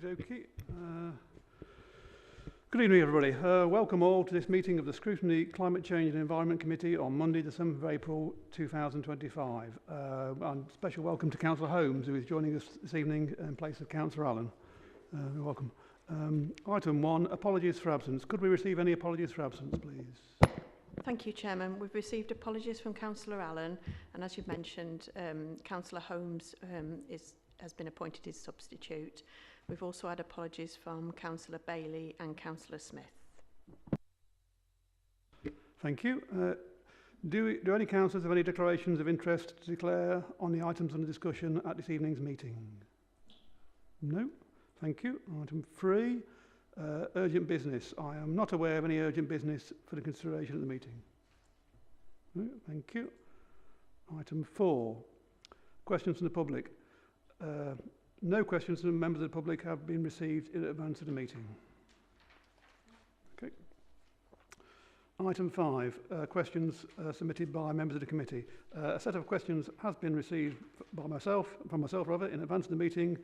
Okay. Good evening, everybody. Welcome all to this meeting of the Scrutiny, Climate Change and Environment Committee on Monday, the 7th of April 2025. And special welcome to Councillor Holmes, who is joining us this evening in place of Councillor Allen. Welcome. Item 1, apologies for absence. Could we receive any apologies for absence, please? Thank you, Chairman. We've received apologies from Councillor Allen, and as you've mentioned, Councillor Holmes has been appointed as substitute. We've also had apologies from Councillor Bailey and Councillor Smith. Thank you. Do any councillors have any declarations of interest to declare on the items under discussion at this evening's meeting? No. Thank you. Item 3, urgent business. I am not aware of any urgent business for the consideration of the meeting. No, thank you. Item 4, questions from the public. No questions from members of the public have been received in advance of the meeting. Okay. Item 5, questions submitted by members of the committee. A set of questions has been received from myself in advance of the meeting.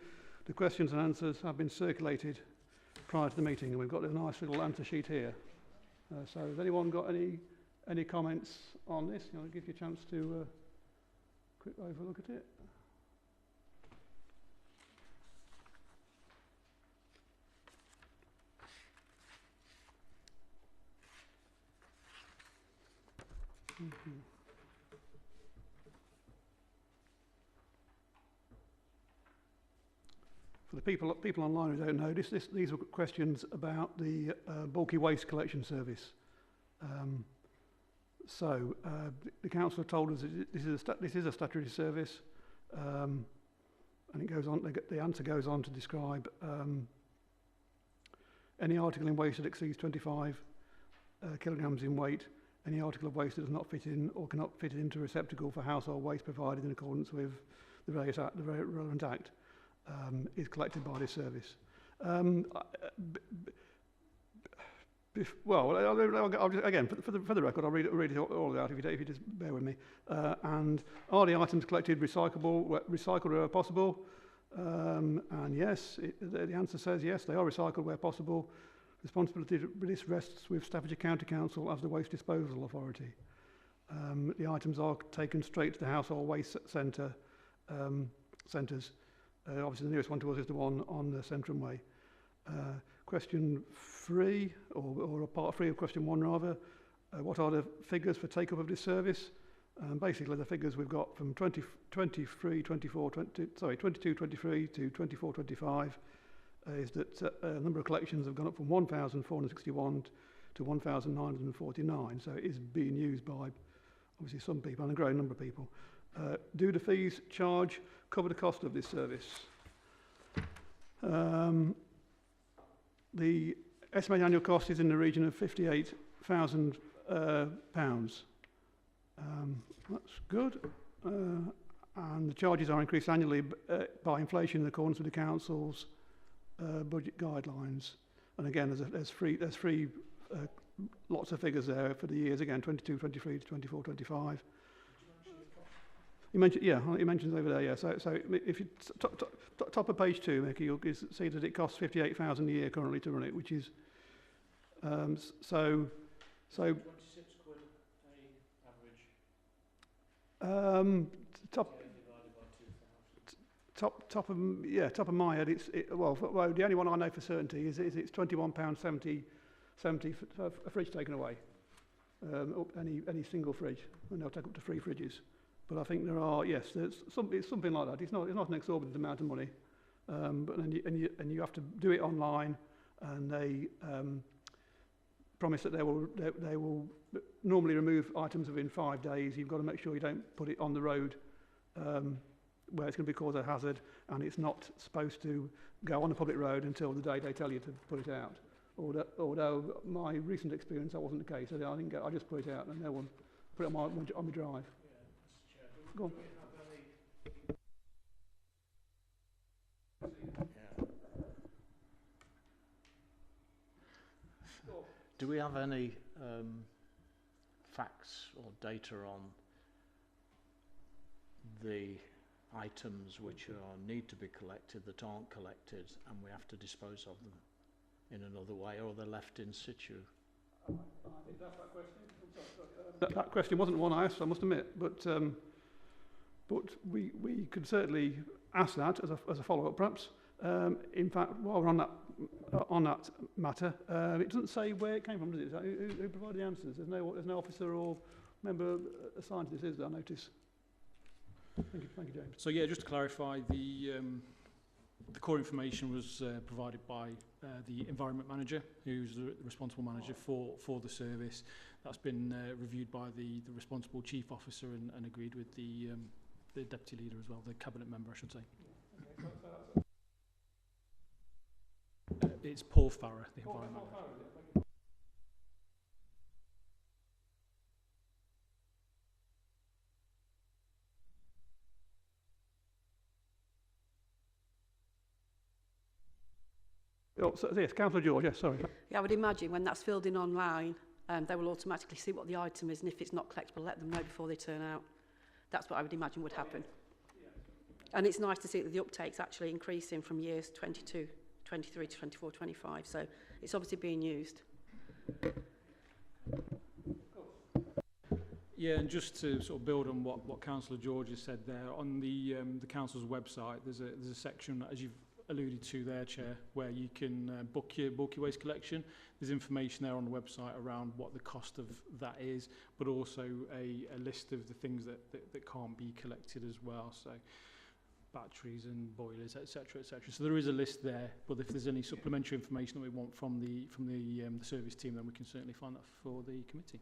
The questions and answers have been circulated prior to the meeting, and we've got a nice little answer sheet here. So has anyone got any comments on this? I'll give you a chance to quick overlook at it. For the people online who don't know, these are questions about the bulky waste collection service. The council have told us that this is a statutory service, and it goes on. The answer goes on to describe any article in waste that exceeds 25 kilograms in weight. Any article of waste that does not fit in or cannot fit into a receptacle for household waste provided in accordance with the relevant act is collected by this service. Again, for the record, I'll read it all out if you just bear with me. And are the items collected recycled where possible? And yes, the answer says yes, they are recycled where possible. Responsibility for this rests with Staffordshire County Council as the waste disposal authority. The items are taken straight to the household waste centres. Obviously, the nearest one to us is the one on the Centrum Way. Question 3, or part 3 of question 1 rather. What are the figures for take-up of this service? Basically, the figures we've got from 22, 23 to 24, 25. Is that a number of collections have gone up from 1,461 to 1,949. So it is being used by obviously some people and a growing number of people. Do the fees charged cover the cost of this service? The estimated annual cost is in the region of £58,000. That's good. And the charges are increased annually by inflation in accordance with the council's budget guidelines. And again, there's three lots of figures there for the years, again 22, 23 to 24, 25. He mentions over there, yeah. So if you top of page 2, Mickey, you'll see that it costs £58,000 a year currently to run it, which is so 26 quid average. Top of my head, well, the only one I know for certainty is it's £21.70 for a fridge taken away. Any single fridge, and they'll take up to 3 fridges. But I think there are, yes, it's something like that. It's not an exorbitant amount of money, but then you have to do it online, and they promise that they will normally remove items within 5 days. You've got to make sure you don't put it on the road where it's going to be cause a hazard, and it's not supposed to go on a public road until the day they tell you to put it out. Although my recent experience, that wasn't the case. I just put it out, and no one put it on my drive. Yeah, Go on. Do we have any facts or data on the items which need to be collected that aren't collected, and we have to dispose of them in another way, or they're left in situ? I think that's that question. That question wasn't one I asked, I must admit, but we could certainly ask that as a follow-up, perhaps. In fact, while we're on that matter, it doesn't say where it came from, does it? Who provided the answers? There's no officer or member assigned to this, is there? I notice. Thank you, James. So yeah, just to clarify, the core information was provided by the environment manager, who's the responsible manager for the service. That's been reviewed by the responsible chief officer and agreed with the deputy leader as well, the cabinet member, I should say. It's Paul Farrer, the environment manager. Oh, so, yes, Councillor George, yes, sorry. Yeah, I would imagine when that's filled in online, they will automatically see what the item is, and if it's not collectible, let them know before they turn out. That's what I would imagine would happen. And it's nice to see that the uptake's actually increasing from years 22, 23 to 24, 25. So it's obviously being used. Yeah, and just to sort of build on what Councillor George has said there, on the council's website, there's a section, as you've alluded to there, Chair, where you can book your waste collection. There's information there on the website around what the cost of that is, but also a list of the things that can't be collected as well. So batteries and boilers, etc., etc. So there is a list there, but if there's any supplementary information that we want from the service team, then we can certainly find that for the committee.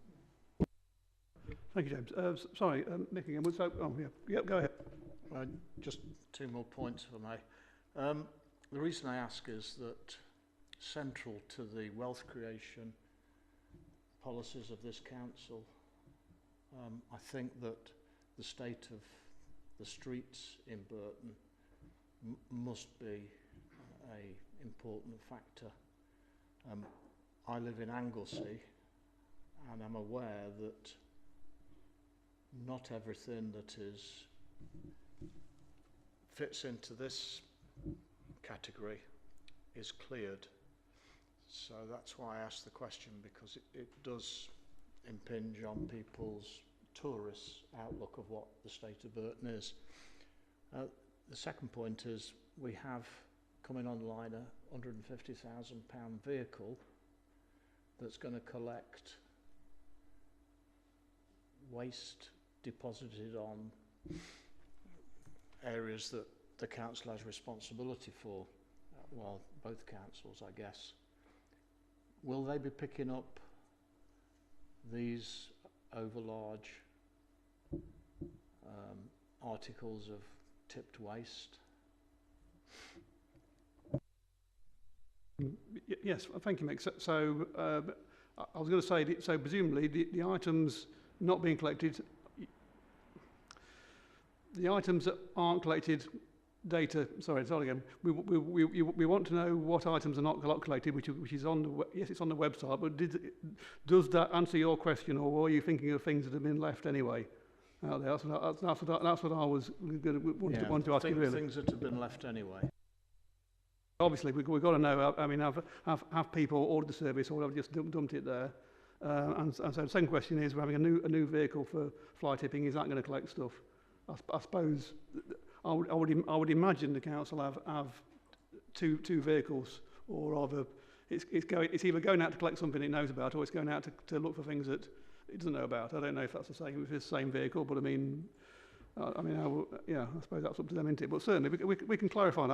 Thank you, James. Sorry, Nick again. So, yeah, go ahead. Just two more points, if I may. The reason I ask is that central to the wealth creation policies of this council, I think that the state of the streets in Burton must be a important factor. I live in Anglesey, and I'm aware that not everything that fits into this category is cleared. So that's why I asked the question, because it does impinge on people's tourists' outlook of what the state of Burton is. The second point is we have coming online a £150,000 vehicle that's going to collect waste deposited on areas that the council has responsibility for, well, both councils, I guess. Will they be picking up these overlarge articles of tipped waste? Yes, thank you, Mick. So I was going to say, so presumably the items not being collected, the items that aren't collected, data. Sorry again. We want to know what items are not collected, which is on the yes, it's on the website. But does that answer your question, or were you thinking of things that have been left anyway out there? That's what I was going to want to ask you. Really, things that have been left anyway. Obviously, we've got to know. I mean, have people ordered the service, or have just dumped it there? And so the second question is, we're having a new vehicle for fly tipping. Is that going to collect stuff? I suppose I would imagine the council have two vehicles, or either it's either going out to collect something it knows about, or it's going out to look for things that it doesn't know about. I don't know if that's if it's the same vehicle, but I suppose that's up to them, isn't it? But certainly we can clarify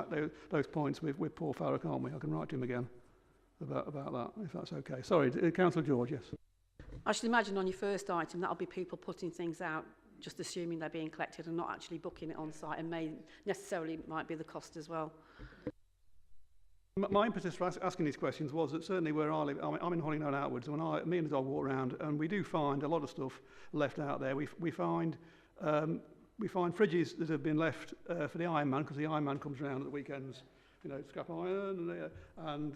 those points with Paul Farrer, can't we? I can write to him again about that, if that's okay. Sorry, Councillor George, yes. I should imagine on your first item that'll be people putting things out, just assuming they're being collected and not actually booking it on site, and might be the cost as well. My impetus for asking these questions was that certainly where I live, I'm in Hollingdale outwards, and me and the dog walk around, and we do find a lot of stuff left out there. We find fridges that have been left for the Iron Man, because the Iron Man comes around at the weekends, scrap iron, and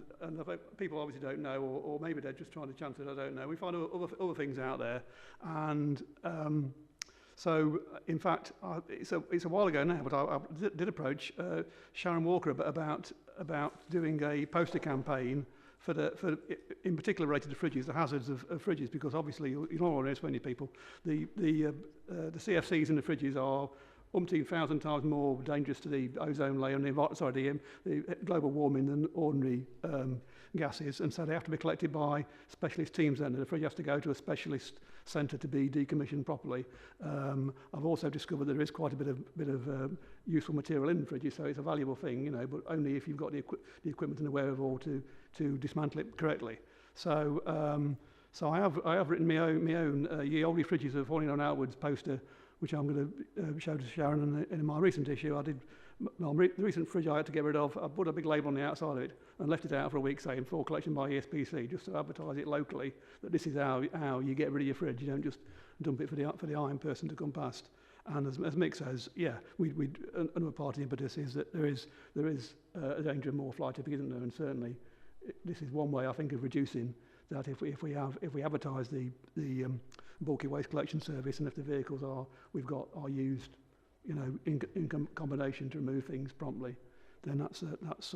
people obviously don't know, or maybe they're just trying to chance it, I don't know. We find other things out there, and in fact, it's a while ago now, but I did approach Sharon Walker about doing a poster campaign for in particular related to fridges, the hazards of fridges, because obviously you don't want to know so many people. The CFCs in the fridges are umpteen thousand times more dangerous to the ozone layer and the global warming than ordinary gases, and so they have to be collected by specialist teams. Then the fridge has to go to a specialist centre to be decommissioned properly. I've also discovered there is quite a bit of useful material in the fridges, so it's a valuable thing, you know, but only if you've got the equipment and the wherewithal to dismantle it correctly. So I have written my own Ye Olde Fridges Are Falling On Outwards poster, which I'm going to show to Sharon in my recent issue. The recent fridge I had to get rid of, I put a big label on the outside of it and left it out for a week saying for collection by ESPC, just to advertise it locally, that this is how you get rid of your fridge. You don't just dump it for the iron person to come past. And as Mick says, yeah, another part of the impetus is that there is a danger of more fly tipping, isn't there? And certainly this is one way I think of reducing that. If we advertise the bulky waste collection service, and if the vehicles are used, you know, in combination to remove things promptly, then that's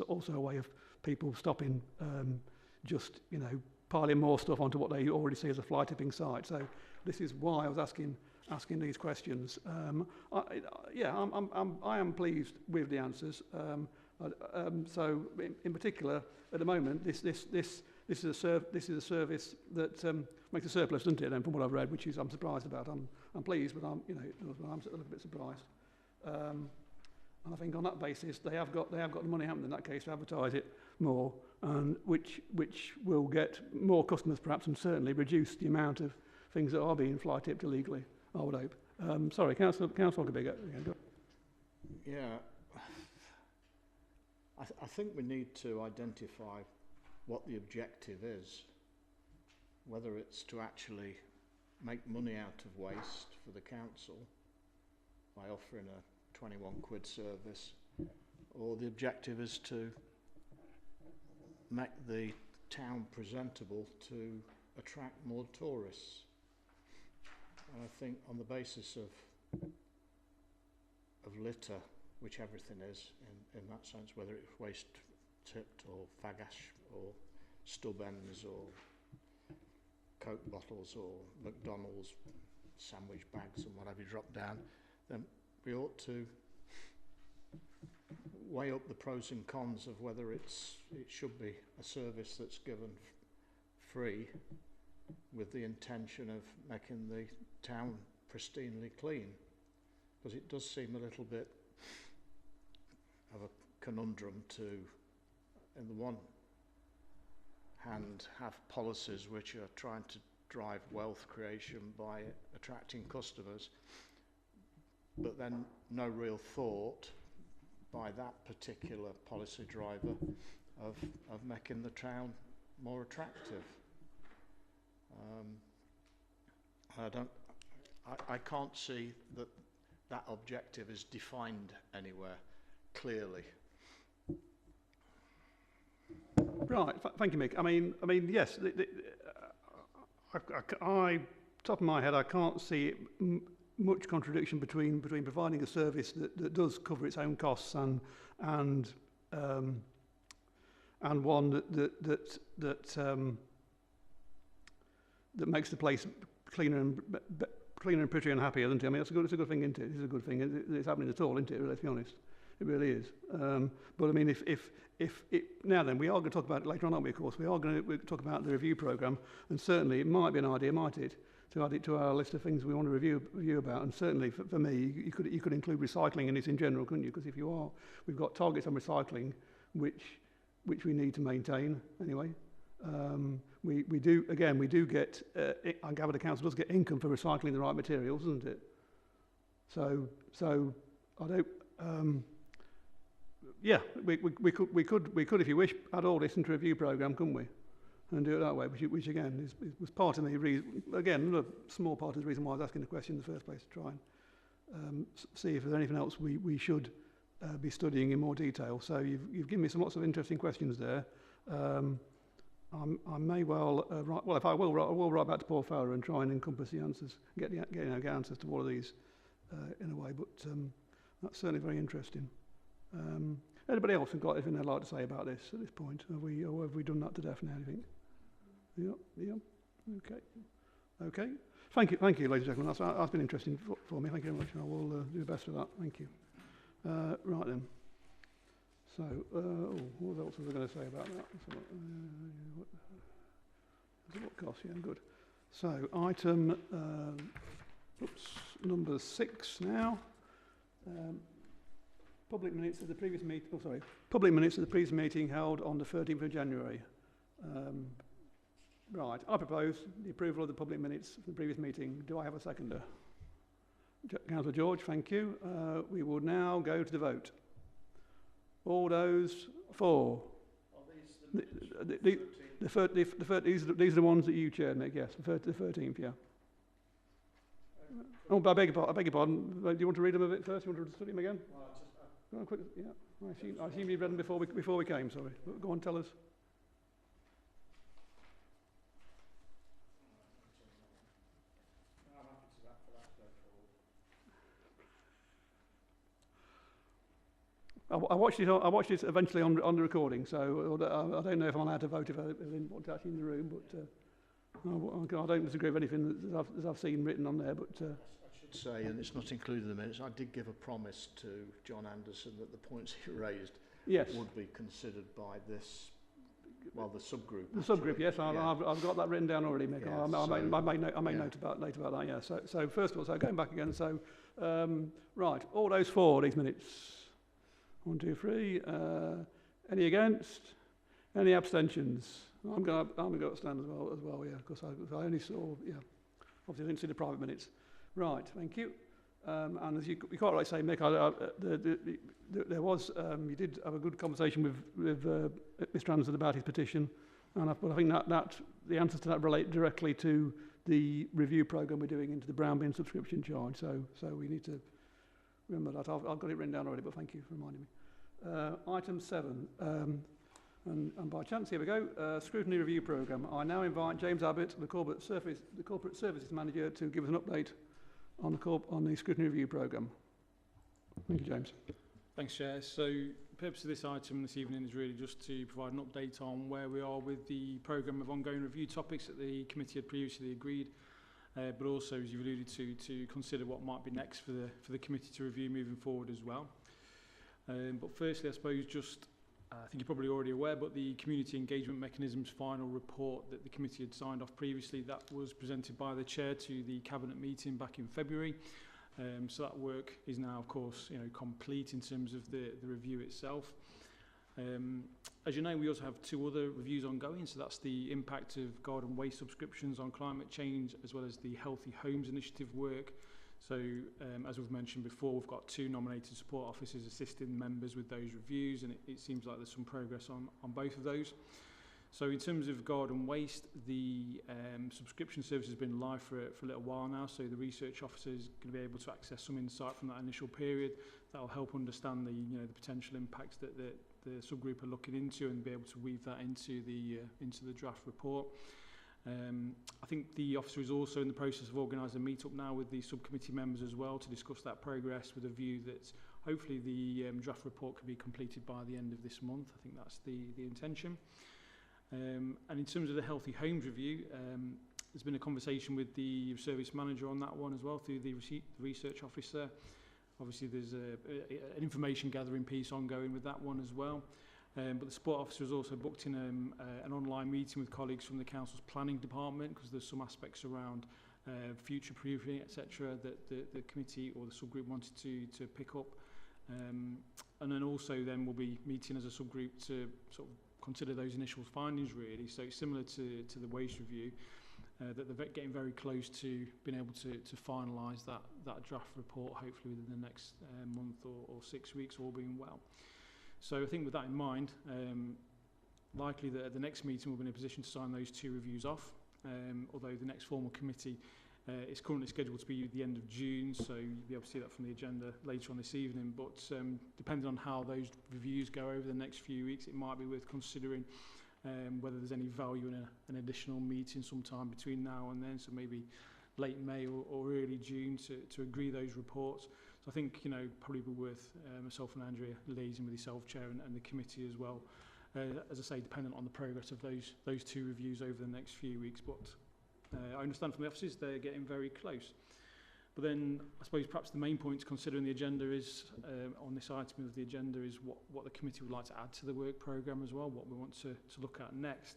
also a way of people stopping just, you know, piling more stuff onto what they already see as a fly tipping site. So this is why I was asking these questions. I am pleased with the answers. So in particular, at the moment, this is a service that makes a surplus, doesn't it? And from what I've read, which is I'm surprised about. I'm pleased, but I'm a little bit surprised. And I think on that basis, they have got the money, haven't they, in that case, to advertise it more, and which will get more customers perhaps, and certainly reduce the amount of things that are being fly tipped illegally, I would hope. Sorry, Councillor Kabig. Yeah, I think we need to identify what the objective is, whether it's to actually make money out of waste for the council by offering a 21 quid service, or the objective is to make the town presentable to attract more tourists. And I think on the basis of litter, which everything is in that sense, whether it's waste tipped or fagash or stub ends or Coke bottles or McDonald's sandwich bags and whatever you drop down, then we ought to weigh up the pros and cons of whether it should be a service that's given free with the intention of making the town pristinely clean, because it does seem a little bit of a conundrum to, in the one hand, have policies which are trying to drive wealth creation by attracting customers, but then no real thought by that particular policy driver of making the town more attractive. I can't see that objective is defined anywhere clearly. Right, thank you, Mick. I mean, yes. I top of my head, I can't see much contradiction between providing a service that does cover its own costs and one that makes the place cleaner and prettier and happier, isn't it? I mean, it's a good thing, isn't it? It's a good thing. It's happening at all, isn't it? Let's be honest. It really is. But I mean, if now then, we are going to talk about it later on, aren't we? Of course, we're going to talk about the review programme, and certainly it might be an idea, might it, to add it to our list of things we want to review about. And certainly for me, you could include recycling in this in general, couldn't you? Because if you are, we've got targets on recycling, which we need to maintain anyway. We do get. I gather the council does get income for recycling the right materials, doesn't it? So I don't. Yeah, we could, if you wish, add all this into a review programme, couldn't we? And do it that way, which again was part of the reason. Again, another small part of the reason why I was asking the question in the first place, to try and see if there's anything else we should be studying in more detail. So you've given me lots of interesting questions there. I may well write. Well, if I will write back to Paul Fowler and try and encompass the answers, get answers to all of these in a way. But that's certainly very interesting. Anybody else have got anything they'd like to say about this at this point? Have we done that to death now? Do you think? Yeah. Okay. Thank you, ladies and gentlemen. That's been interesting for me. Thank you very much. I will do the best for that. Thank you. Right then. So, what else was I going to say about that? What cost? Yeah, good. So, item number 6 now. Public minutes of the previous meeting. Public minutes of the previous meeting held on the 13th of January. Right. I propose the approval of the public minutes of the previous meeting. Do I have a seconder? Councillor George, thank you. We will now go to the vote. All those for? These are the ones that you chaired, Nick, yes, the 13th, yeah. Oh, I beg your pardon. Do you want to read them a bit first? You want to study them again? Quick, yeah. I assume you've read them before we came, sorry. Go on, tell us. I watched it eventually on the recording, so I don't know if I'm allowed to vote if I didn't want to actually in the room, but I don't disagree with anything that I've seen written on there. But I should say, and it's not included in the minutes, I did give a promise to John Anderson that the points he raised would be considered by this, well, the subgroup. The subgroup, yes, I've got that written down already, Mick. Yeah, I may note about later about that. Yeah. So first of all, going back again. So right, all those for these minutes. 1, 2, 3. Any against? Any abstentions? I'm going to abstain as well. Yeah, because I only saw. Yeah, obviously I didn't see the private minutes. Right, thank you. And as you quite right say, Mick, there was you did have a good conversation with Mr. Anderson about his petition, and I think that the answers to that relate directly to the review programme we're doing into the brown bin subscription charge. So we need to remember that. I've got it written down already, but thank you for reminding me. Item 7, and by chance, here we go, Scrutiny Review Programme. I now invite James Abbott, the Corporate Services Manager, to give us an update on the Scrutiny Review Programme. Thank you, James. Thanks, Chair. So the purpose of this item this evening is really just to provide an update on where we are with the programme of ongoing review topics that the committee had previously agreed. But also, as you've alluded to consider what might be next for the committee to review moving forward as well. But firstly, I suppose I think you're probably already aware, but the Community Engagement Mechanism's final report that the committee had signed off previously, that was presented by the Chair to the Cabinet meeting back in February. So that work is now, of course, complete in terms of the review itself. As you know, we also have 2 other reviews ongoing, so that's the impact of garden waste subscriptions on climate change, as well as the Healthy Homes Initiative work. So, as we've mentioned before, we've got 2 nominated support officers assisting members with those reviews, and it seems like there's some progress on both of those. So in terms of garden waste, the subscription service has been live for a little while now, so the research officer is going to be able to access some insight from that initial period. That will help understand the potential impacts that the subgroup are looking into, and be able to weave that into the draft report. I think the officer is also in the process of organising a meet-up now with the subcommittee members as well to discuss that progress, with a view that hopefully the draft report can be completed by the end of this month. I think that's the intention. And in terms of the Healthy Homes review, there's been a conversation with the service manager on that one as well, through the research officer. Obviously there's an information gathering piece ongoing with that one as well. But the support officer has also booked in an online meeting with colleagues from the council's planning department, because there's some aspects around future proofing, etc., that the committee or the subgroup wanted to pick up. And then also then we'll be meeting as a subgroup to sort of consider those initial findings, really. So it's similar to the waste review, that they're getting very close to being able to finalise that draft report, hopefully within the next month or 6 weeks, all being well. So I think with that in mind, likely that at the next meeting we'll be in a position to sign those 2 reviews off, although the next formal committee is currently scheduled to be the end of June, so you'll be able to see that from the agenda later on this evening. But depending on how those reviews go over the next few weeks, it might be worth considering whether there's any value in an additional meeting sometime between now and then, so maybe late May or early June to agree those reports. So I think, you know, probably be worth myself and Andrea liaising with yourself, Chair, and the committee as well. As I say, dependent on the progress of those two reviews over the next few weeks, but I understand from the offices they're getting very close. But then I suppose perhaps the main point to consider in the agenda is, on this item of the agenda, is what the committee would like to add to the work programme as well, what we want to look at next.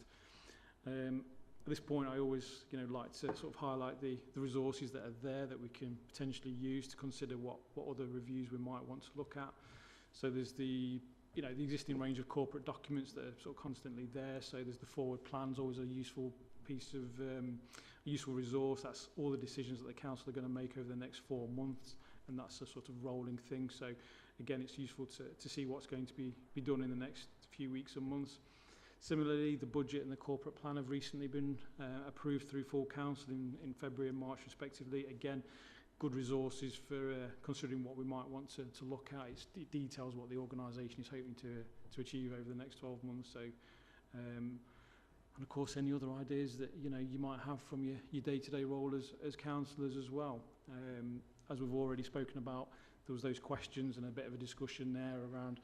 At this point, I always, you know, like to sort of highlight the resources that are there that we can potentially use to consider what other reviews we might want to look at. So there's the existing range of corporate documents that are sort of constantly there. So there's the forward plans, always a useful piece of useful resource. That's all the decisions that the council are going to make over the next 4 months, and that's a sort of rolling thing. So again, it's useful to see what's going to be done in the next few weeks and months. Similarly, the budget and the corporate plan have recently been approved through full council in February and March respectively. Again, good resources for considering what we might want to look at. It details what the organisation is hoping to achieve over the next 12 months. So, and of course, any other ideas that you might have from your day-to-day role as councillors as well. As we've already spoken about, there was those questions and a bit of a discussion there around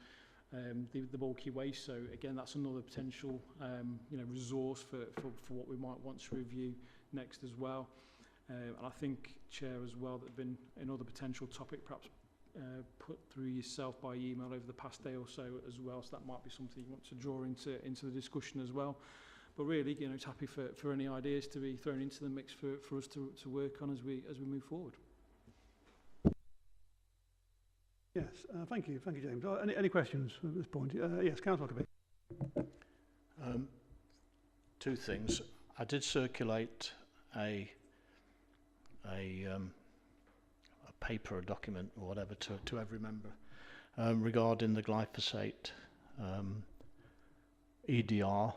the bulky waste. So again, that's another potential resource for what we might want to review next as well. And I think, Chair, as well, that have been another potential topic perhaps put through yourself by email over the past day or so as well. So that might be something you want to draw into the discussion as well. But really, it's happy for any ideas to be thrown into the mix for us to work on as we move forward. Yes, thank you, James. Any questions at this point? Yes, Councillor Huckabee. Two things. I did circulate a paper, a document, or whatever, to every member regarding the glyphosate EDR,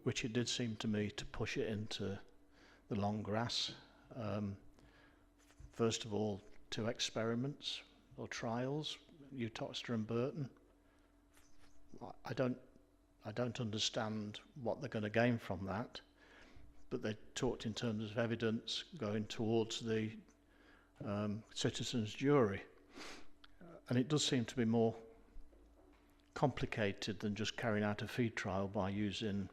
which it did seem to me to push it into the long grass. First of all, 2 experiments or trials, Uttoxeter and Burton. I don't understand what they're going to gain from that, but they talked in terms of evidence going towards the citizens' jury, and it does seem to be more complicated than just carrying out a feed trial by using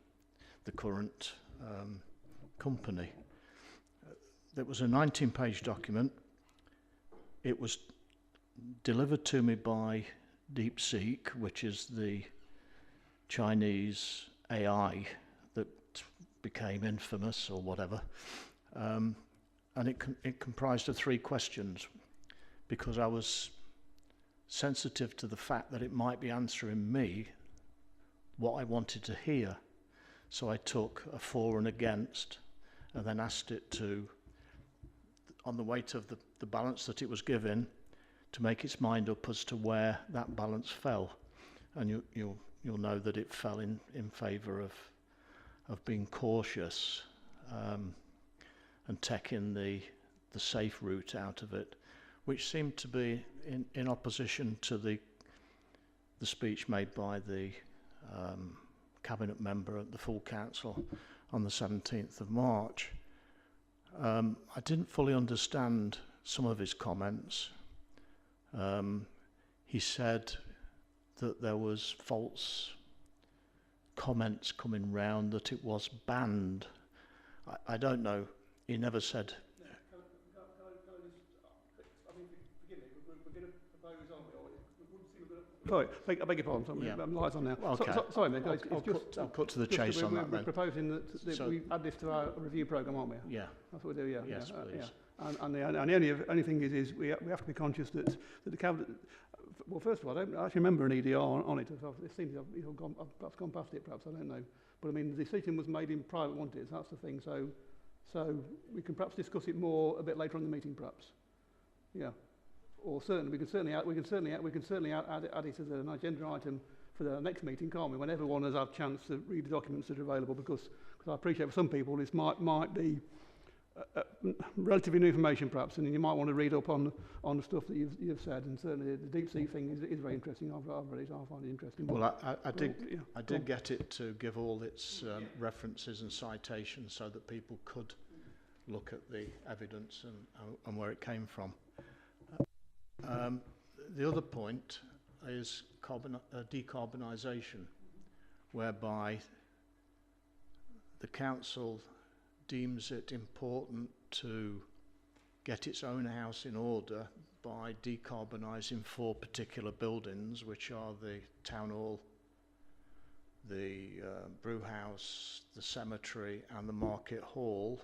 the current company. There was a 19-page document. It was delivered to me by DeepSeek, which is the Chinese AI that became infamous or whatever, and it comprised of 3 questions, because I was sensitive to the fact that it might be answering me what I wanted to hear. So I took a for and against, and then asked it to, on the weight of the balance that it was given, to make its mind up as to where that balance fell. And you'll know that it fell in favour of being cautious and taking the safe route out of it, which seemed to be in opposition to the speech made by the cabinet member at the full council on the 17th of March. I didn't fully understand some of his comments. He said that there was false comments coming round that it was banned. I don't know. He never said. Sorry, I beg your pardon. Yeah. Lights on now. Okay. Sorry, mate. I'll cut to the chase on that then. We're proposing that we add this to our review programme, aren't we? Yeah. That's what we do. Yeah. Yes, please. Yeah. And the only thing is we have to be conscious that the cabinet. Well, first of all, I don't actually remember an EDR on it. It seems I've gone past it. Perhaps I don't know. But I mean, the decision was made in private, wasn't it? That's the thing. So we can perhaps discuss it more a bit later on in the meeting, perhaps. Yeah. Or certainly we can certainly add it as an agenda item for the next meeting, can't we? When everyone has had a chance to read the documents that are available, because I appreciate for some people this might be relatively new information perhaps, and you might want to read up on the stuff that you've said, and certainly the deep sea thing is very interesting. I've read it, I find it interesting. Well, I did get it to give all its references and citations so that people could look at the evidence and where it came from. The other point is decarbonisation, whereby the council deems it important to get its own house in order by decarbonising 4 particular buildings, which are the town hall, the brew house, the cemetery and the market hall,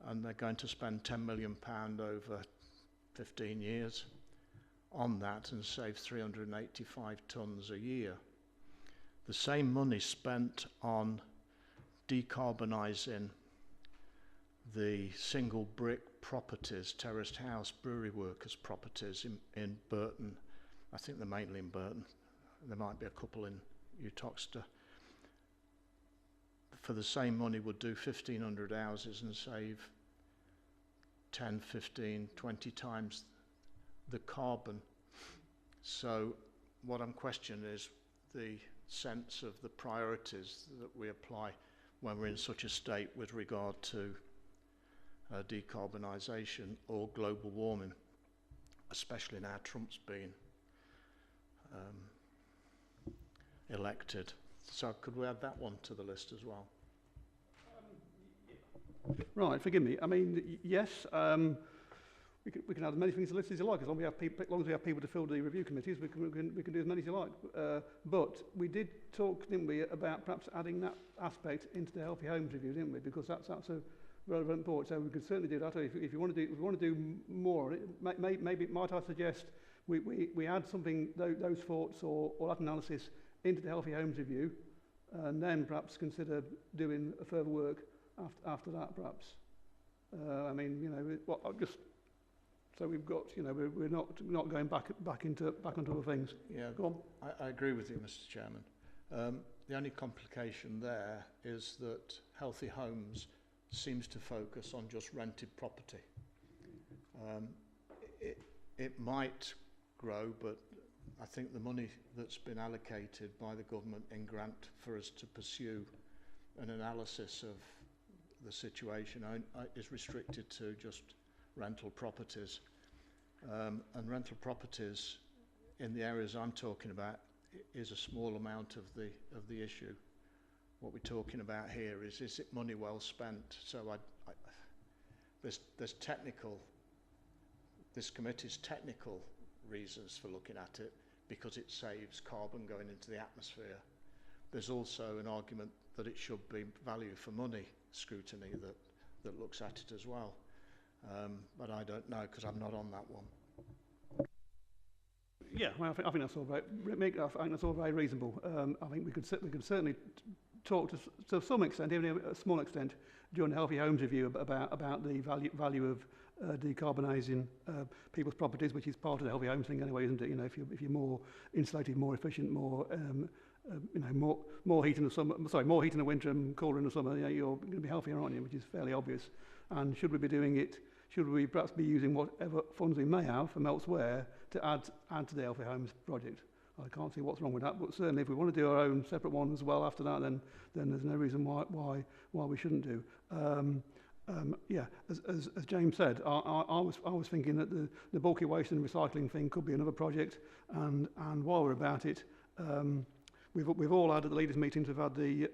and they're going to spend £10 million over 15 years on that and save 385 tonnes a year. The same money spent on decarbonising the single brick properties, terraced house, brewery workers properties in Burton. I think they're mainly in Burton. There might be a couple in Uttoxeter. For the same money would do 1,500 houses and save 10, 15, 20 times the carbon. So what I'm questioning is the sense of the priorities that we apply when we're in such a state with regard to decarbonisation or global warming, especially now Trump's been elected. So could we add that one to the list as well? Right, forgive me. I mean, yes, we can add as many things to the list as you like, as long as we have people to fill the review committees. We can do as many as you like. But we did talk, didn't we, about perhaps adding that aspect into the Healthy Homes review, didn't we? Because that's a relevant point. So we could certainly do that. If you want to do more on it, maybe might I suggest we add something, those thoughts or that analysis into the Healthy Homes review, and then perhaps consider doing further work after that, perhaps. I mean, you know, just so we've got, you know, we're not going back onto other things. Yeah, go on. I agree with you, Mr. Chairman. The only complication there is that Healthy Homes seems to focus on just rented property. It might grow, but I think the money that's been allocated by the government in grant for us to pursue an analysis of the situation is restricted to just rental properties. And rental properties in the areas I'm talking about is a small amount of the issue. What we're talking about here is it money well spent? So there's technical, this committee's technical reasons for looking at it, because it saves carbon going into the atmosphere. There's also an argument that it should be value for money scrutiny that looks at it as well. But I don't know, because I'm not on that one. Yeah, well, I think that's all very reasonable. I think we could certainly talk to some extent, even a small extent, during the Healthy Homes review about the value of decarbonising people's properties, which is part of the Healthy Homes thing anyway, isn't it? You know, if you're more insulated, more efficient, more you know, more heat in the summer. Sorry, more heat in the winter and cooler in the summer. You know, you're going to be healthier, aren't you? Which is fairly obvious. And should we be doing it? Should we perhaps be using whatever funds we may have from elsewhere to add to the Healthy Homes project? I can't see what's wrong with that. But certainly, if we want to do our own separate one as well after that, then there's no reason why we shouldn't do. Yeah, as James said, I was thinking that the bulky waste and recycling thing could be another project. And while we're about it, we've all had at the leaders' meetings. We've had the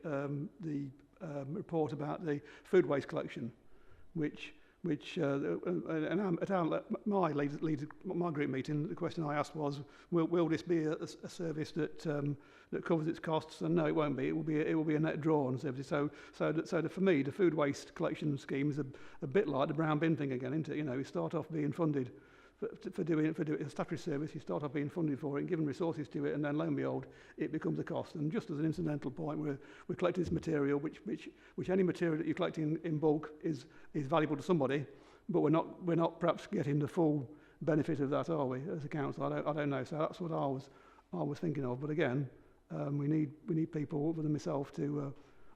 report about the food waste collection, which and at my group meeting, the question I asked was, will this be a service that covers its costs? And no, it won't be. It will be a net draw on services. So for me, the food waste collection scheme is a bit like the brown bin thing again, isn't it? You know, you start off being funded for doing a statutory service. You start off being funded for it and given resources to it, and then lo and behold, it becomes a cost. And just as an incidental point, we're collecting this material, which any material that you're collecting in bulk is valuable to somebody, but we're not perhaps getting the full benefit of that, are we, as a council? I don't know. So that's what I was thinking of. But again, we need people other than myself to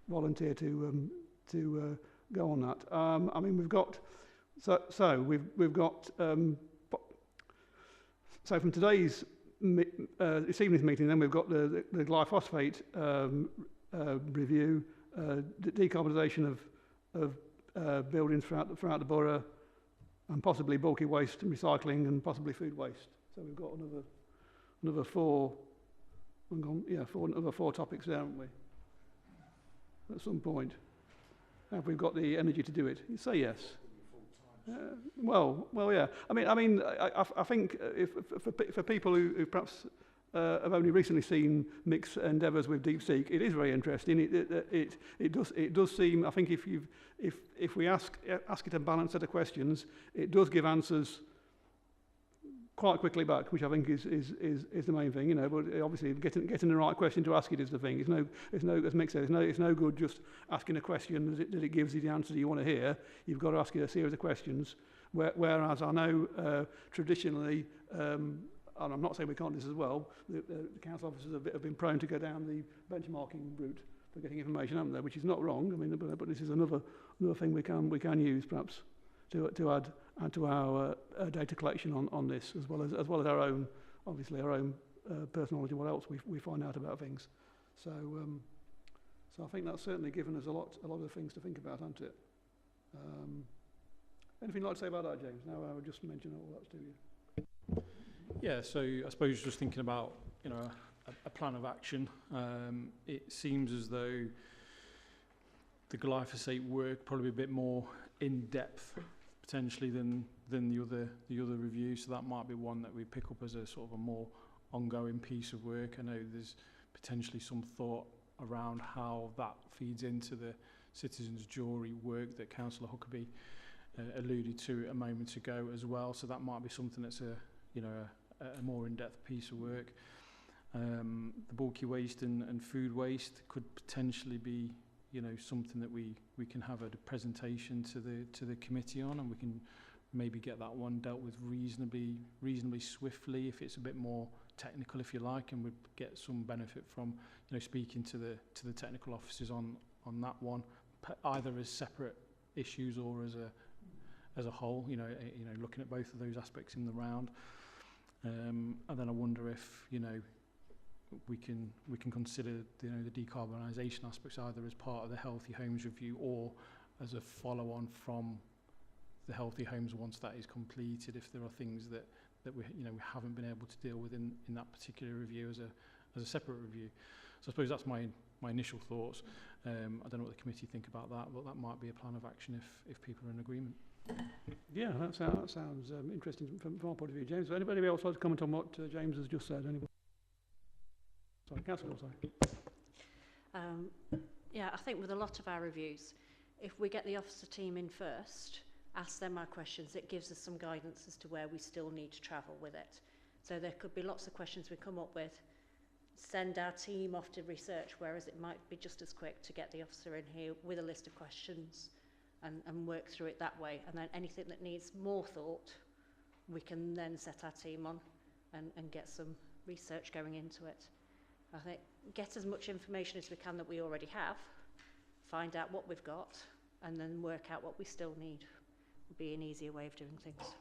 volunteer to go on that. I mean, we've got we've got so from today's this evening's meeting, then we've got the glyphosate review, decarbonisation of buildings throughout the borough, and possibly bulky waste and recycling, and possibly food waste. So we've got another four topics there, haven't we? At some point, have we got the energy to do it? You say yes. Well, yeah. I mean, I think for people who perhaps have only recently seen Mick's endeavours with DeepSeek, it is very interesting. It does seem. I think if we ask it a balanced set of questions, it does give answers quite quickly back, which I think is the main thing, you know. But obviously, getting the right question to ask it is the thing. It's no, as Mick said, it's no good just asking a question that it gives you the answer you want to hear. You've got to ask it a series of questions. Whereas I know traditionally, and I'm not saying we can't do this as well, the council officers have been prone to go down the benchmarking route for getting information, haven't they? Which is not wrong. I mean, but this is another thing we can use perhaps to add to our data collection on this, as well as our own, obviously our own personal knowledge of what else we find out about things. So I think that's certainly given us a lot of things to think about, hasn't it? Anything you'd like to say about that, James? Now I would just mention all that to you. Yeah, so I suppose just thinking about, you know, a plan of action. It seems as though the glyphosate work probably a bit more in depth potentially than the other review, so that might be one that we pick up as a sort of a more ongoing piece of work. I know there's potentially some thought around how that feeds into the citizens' jury work that Councillor Huckabee alluded to a moment ago as well. So that might be something that's a more in-depth piece of work. The bulky waste and food waste could potentially be, you know, something that we can have a presentation to the committee on, and we can maybe get that one dealt with reasonably swiftly if it's a bit more technical, if you like, and we'd get some benefit from, you know, speaking to the technical officers on that one, either as separate issues or as a whole, you know, looking at both of those aspects in the round. And then I wonder if, you know, we can consider, you know, the decarbonisation aspects either as part of the Healthy Homes review or as a follow-on from the Healthy Homes once that is completed, if there are things that we haven't been able to deal with in that particular review as a separate review. So I suppose that's my initial thoughts. I don't know what the committee think about that, but that might be a plan of action if people are in agreement. Yeah, that sounds interesting from our point of view, James. Anybody else like to comment on what James has just said? Anybody? Sorry, Councillor, sorry. Yeah, I think with a lot of our reviews, if we get the officer team in first, ask them our questions, it gives us some guidance as to where we still need to travel with it. So there could be lots of questions we come up with, send our team off to research, whereas it might be just as quick to get the officer in here with a list of questions and work through it that way. And then anything that needs more thought, we can then set our team on and get some research going into it. I think get as much information as we can that we already have, find out what we've got, and then work out what we still need. Would be an easier way of doing things.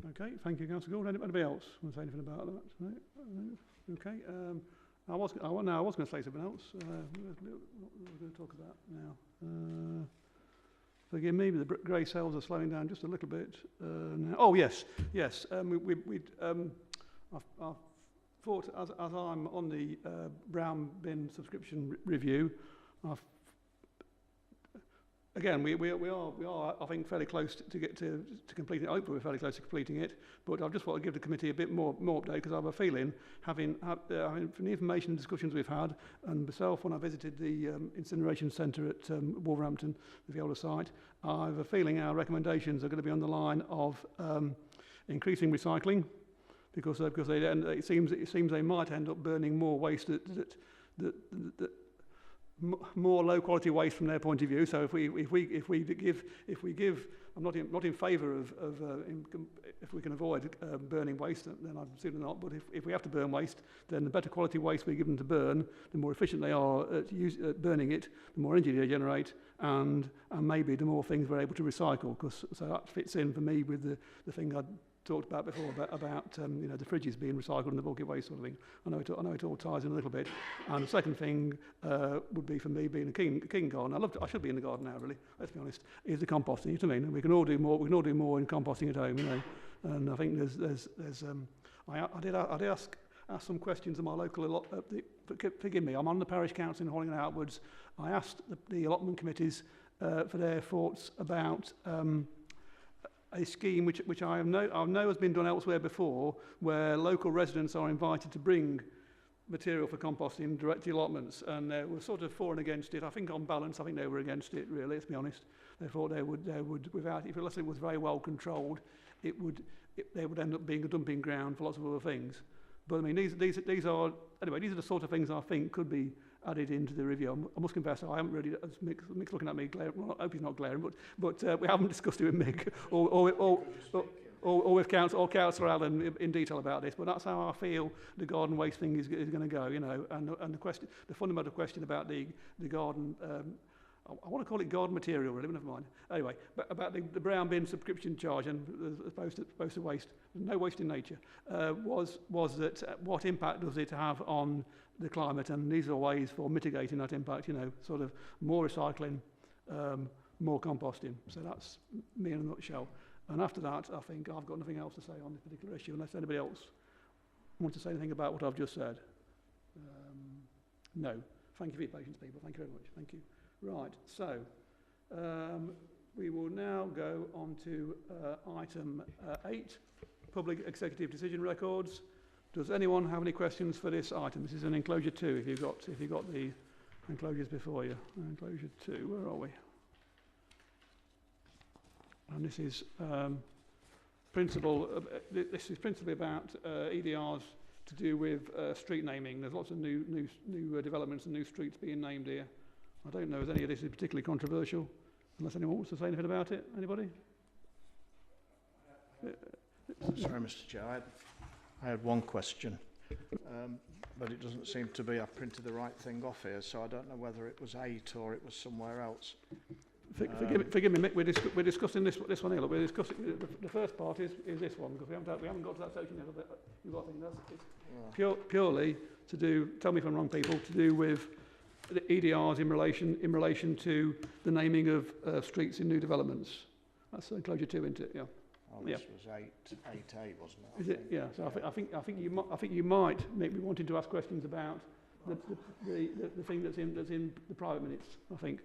Okay, thank you, Councillor Gould. Anybody else want to say anything about that? No? Okay. I was going to say something else. We're going to talk about now. Forgive me, but the grey cells are slowing down just a little bit now. Oh yes. I thought as I'm on the brown bin subscription review, again we are I think fairly close to completing it. Hopefully we're fairly close to completing it. But I just want to give the committee a bit more update, because I have a feeling, having from the information and discussions we've had, and myself when I visited the incineration centre at Wolverhampton, the Viola site, I have a feeling our recommendations are going to be on the line of increasing recycling, because it seems they might end up burning more waste that more low quality waste from their point of view. So if we give, I'm not in favour of if we can avoid burning waste, then I'm certainly not. But if we have to burn waste, then the better quality waste we give them to burn, the more efficient they are at burning it, the more energy they generate, and maybe the more things we're able to recycle. So that fits in for me with the thing I talked about before about the fridges being recycled and the bulky waste sort of thing. I know it all ties in a little bit. And the second thing would be for me being a keen gardener. I should be in the garden now, really. Let's be honest. Is the composting. You know what I mean? We can all do more. We can all do more in composting at home. You know. And I think there's I did ask some questions of my local forgive me. I'm on the parish council in Holling and Outwards. I asked the allotment committees for their thoughts about a scheme which I know has been done elsewhere before, where local residents are invited to bring material for composting direct to allotments, and they were sort of for and against it. I think on balance, I think they were against it, really, let's be honest. They thought they would without, if it was very well controlled, they would end up being a dumping ground for lots of other things. But I mean, these are the sort of things I think could be added into the review. I must confess, I haven't really, Mick's looking at me, well, I hope he's not glaring, but we haven't discussed it with Mick or with Councillor Allen in detail about this, but that's how I feel the garden waste thing is going to go, you know, and the fundamental question about the garden, I want to call it garden material, really, but never mind. Anyway, but about the brown bin subscription charge and as opposed to waste, no waste in nature, was that what impact does it have on the climate? And these are ways for mitigating that impact, you know, sort of more recycling, more composting. So that's me in a nutshell. And after that, I think I've got nothing else to say on this particular issue, unless anybody else wants to say anything about what I've just said. No. Thank you for your patience, people. Thank you very much. Thank you. Right, so we will now go on to item 8, public executive decision records. Does anyone have any questions for this item? This is an enclosure 2. If you've got the enclosures before you, enclosure 2. Where are we? And this is This is principally about EDRs to do with street naming. There's lots of new developments and new streets being named here. I don't know if any of this is particularly controversial, unless anyone wants to say anything about it. Anybody? Sorry, Mr. Chair. I had one question, but it doesn't seem to be. I printed the right thing off here, so I don't know whether it was 8 or it was somewhere else. Forgive me, Mick. We're discussing this one here. Look, we're discussing the first part is this one, because we haven't got to that section yet. You've got to think that's purely to do. Tell me if I'm wrong, people. To do with the EDRs in relation to the naming of streets in new developments. That's enclosure 2, isn't it? Yeah. Oh, this was 8A, wasn't it? Is it? Yeah. So I think you might make me wanting to ask questions about the thing that's in the private minutes. I think.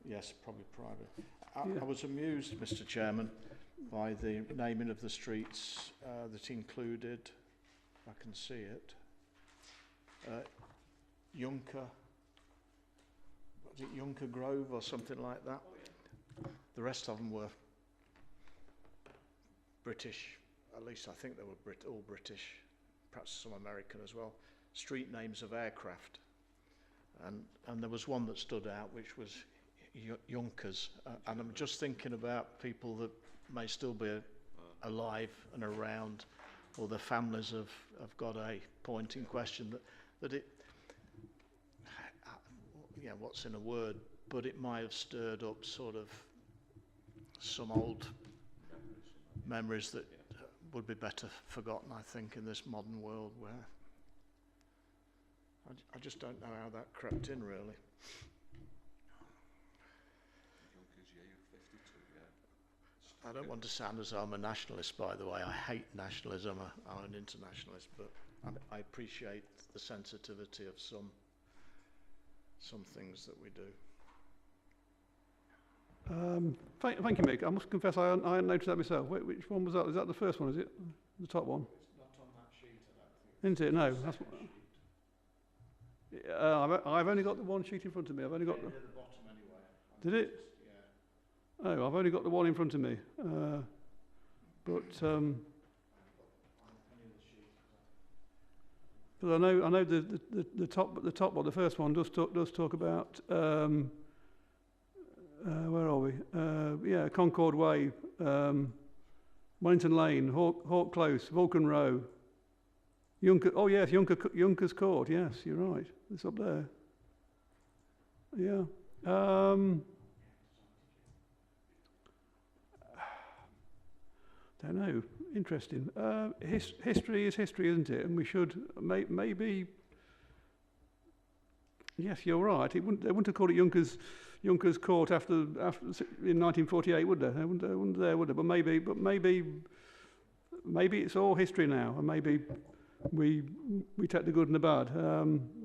Yes, probably private. I was amused, Mr. Chairman, by the naming of the streets that included, if I can see it, Junker. Was it Junker Grove or something like that? The rest of them were British, at least I think they were all British, perhaps some American as well. Street names of aircraft, and there was one that stood out, which was Junkers, and I'm just thinking about people that may still be alive and around, or their families have got a point in question that it, what's in a word, but it might have stirred up sort of some old memories that would be better forgotten, I think, in this modern world where I just don't know how that crept in, really. I don't want to sound as though I'm a nationalist, by the way. I hate nationalism. I'm an internationalist, but I appreciate the sensitivity of some things that we do. Thank you, Mick. I must confess I hadn't noticed that myself. Which one was that? Is that the first one, is it? The top one? It's not on that sheet, I don't think. Isn't it? No. That's I've only got the one sheet in front of me. I've only got the bottom anyway. Did it? Yeah. Oh, I've only got the one in front of me. Because I know the top one, the first one does talk about where are we? Yeah, Concord Way, Wellington Lane, Hawk Close, Vulcan Row, Junkers Court. Yes, you're right. It's up there. Yeah. Don't know. Interesting. History is history, isn't it? And we should maybe. Yes, you're right. They wouldn't have called it Junkers Court after in 1948, would they? They wouldn't there, would they? But maybe it's all history now, and maybe we take the good and the bad.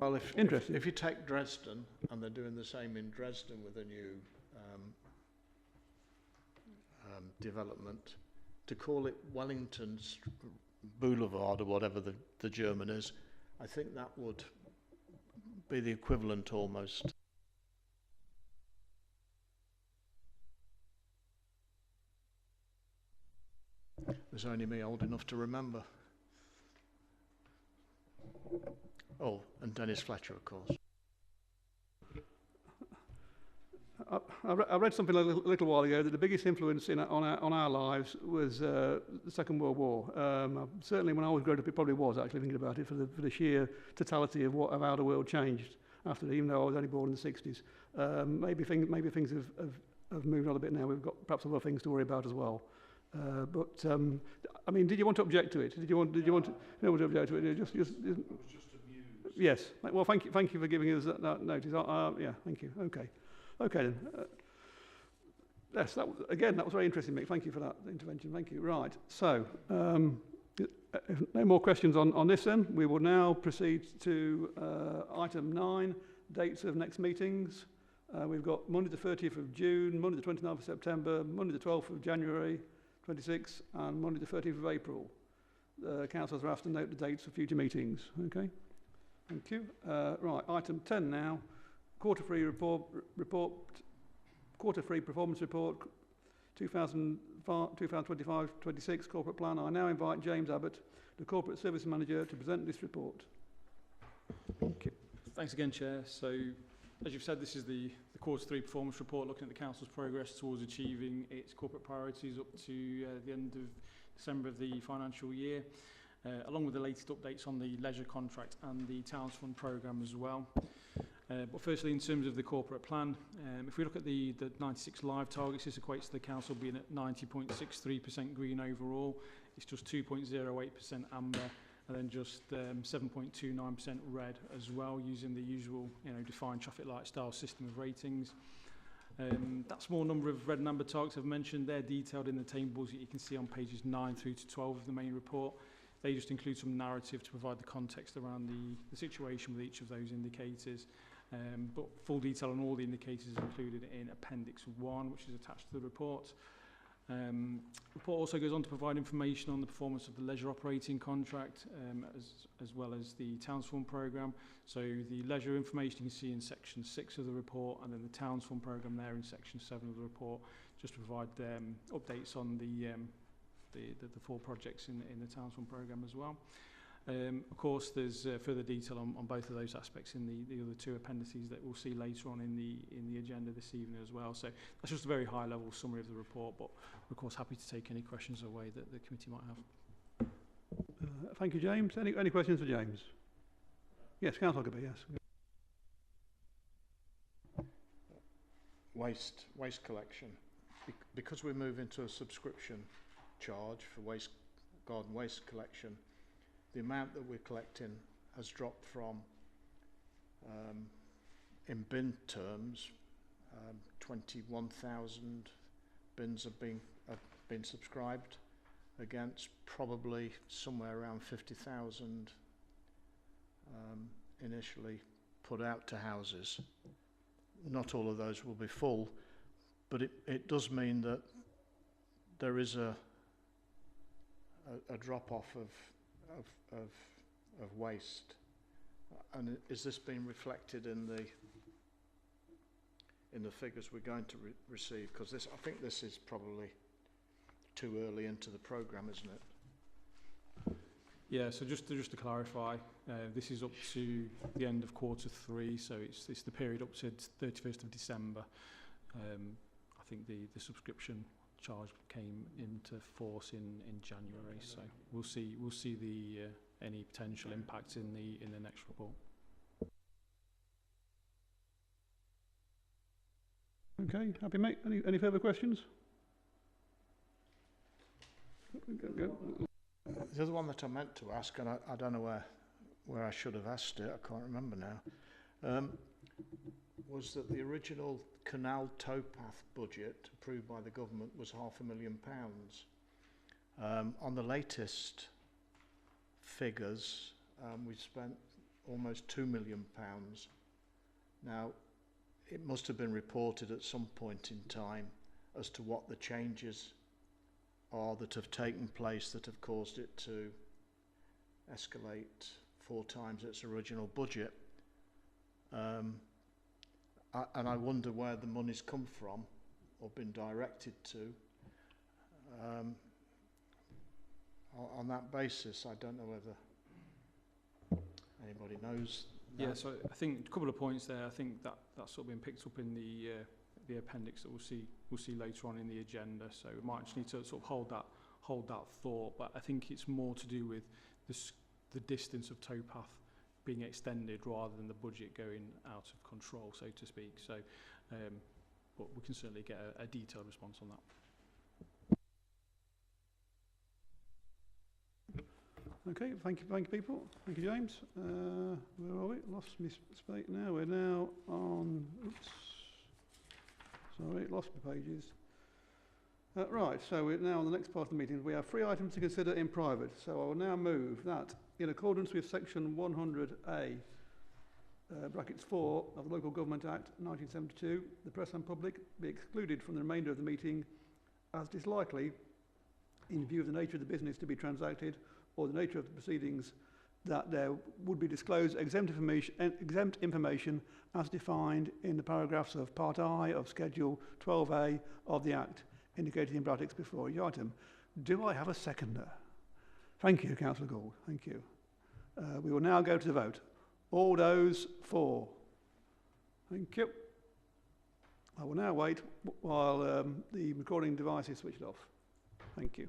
Well, interesting. If you take Dresden, and they're doing the same in Dresden with a new development, to call it Wellington's Boulevard or whatever the German is, I think that would be the equivalent almost. There's only me old enough to remember. Oh, and Dennis Fletcher, of course. I read something a little while ago that the biggest influence on our lives was the Second World War. Certainly, when I was growing up, it probably was actually thinking about it for the sheer totality of how the world changed after, even though I was only born in the 60s. Maybe things have moved on a bit now. We've got perhaps other things to worry about as well. But I mean, did you want to object to it? Did you want to object to it? Just amused. Yes. Well, thank you for giving us that notice. Yeah. Thank you. Okay then. Yes. That was very interesting, Mick. Thank you for that intervention. Thank you. Right. So, if no more questions on this, then we will now proceed to item 9: dates of next meetings. We've got Monday the 30th of June, Monday the 29th of September, Monday the 12th of January 26, and Monday the 30th of April. Councillors are asked to note the dates for future meetings. Okay, thank you. Right, item 10 now, quarter three performance report, 2025-26 corporate plan. I now invite James Abbott, the corporate service manager, to present this report. Thank you. Thanks again, Chair. So, as you've said, this is the quarter three performance report looking at the Council's progress towards achieving its corporate priorities up to the end of December of the financial year, along with the latest updates on the leisure contract and the Towns Fund programme as well. But firstly, in terms of the corporate plan, if we look at the 96 live targets, this equates to the Council being at 90.63% green overall. It's just 2.08% amber, and then just 7.29% red as well, using the usual, defined traffic light style system of ratings. That small number of red and amber targets I've mentioned, they're detailed in the tables that you can see on pages 9 through to 12 of the main report. They just include some narrative to provide the context around the situation with each of those indicators. But full detail on all the indicators is included in Appendix 1, which is attached to the report. The report also goes on to provide information on the performance of the leisure operating contract, as well as the Towns Fund programme. So the leisure information you can see in section 6 of the report, and then the Towns Fund programme there in section 7 of the report, just to provide updates on the 4 projects in the Towns Fund programme as well. Of course, there's further detail on both of those aspects in the other 2 appendices that we'll see later on in the agenda this evening as well. So that's just a very high-level summary of the report, but we're of course happy to take any questions away that the committee might have. Thank you, James. Any questions for James? Yes, Councillor Huckabee, yes. Waste collection. Because we're moving to a subscription charge for garden waste collection, the amount that we're collecting has dropped from, in bin terms, 21,000 bins have been subscribed against probably somewhere around 50,000 initially put out to houses. Not all of those will be full, but it does mean that there is a drop-off of waste. And is this being reflected in the figures we're going to receive? Because I think this is probably too early into the programme, isn't it? Yeah, so just to clarify, this is up to the end of Q3, so it's the period up to 31st of December. I think the subscription charge came into force in January, so we'll see the any potential impacts in the next report. Okay, happy mate. Any further questions? Go. The other one that I meant to ask, and I don't know where I should have asked it, I can't remember now, was that the original canal towpath budget approved by the government was £500,000. On the latest figures, we've spent almost £2 million. Now, it must have been reported at some point in time as to what the changes are that have taken place that have caused it to escalate 4 times its original budget. And I wonder where the money's come from or been directed to. On that basis, I don't know whether anybody knows that. Yeah, so I think a couple of points there. I think that's sort of been picked up in the appendix that we'll see later on in the agenda. So we might just need to sort of hold that thought. But I think it's more to do with the distance of towpath being extended rather than the budget going out of control, so to speak. So, but we can certainly get a detailed response on that. Okay, thank you people. Thank you, James. Where are we? Lost my space now. We're now on. Oops. Sorry, lost my pages. Right, so we're now on the next part of the meeting. We have 3 items to consider in private. So I will now move that, in accordance with Section 100A, brackets 4 of the Local Government Act 1972, the press and public be excluded from the remainder of the meeting as is likely, in view of the nature of the business to be transacted or the nature of the proceedings, that there would be disclosed exempt information as defined in the paragraphs of Part I of Schedule 12A of the Act, indicated in brackets before each item. Do I have a seconder? Thank you, Councillor Gould. Thank you. We will now go to the vote. All those for? Thank you. I will now wait while the recording device is switched off. Thank you.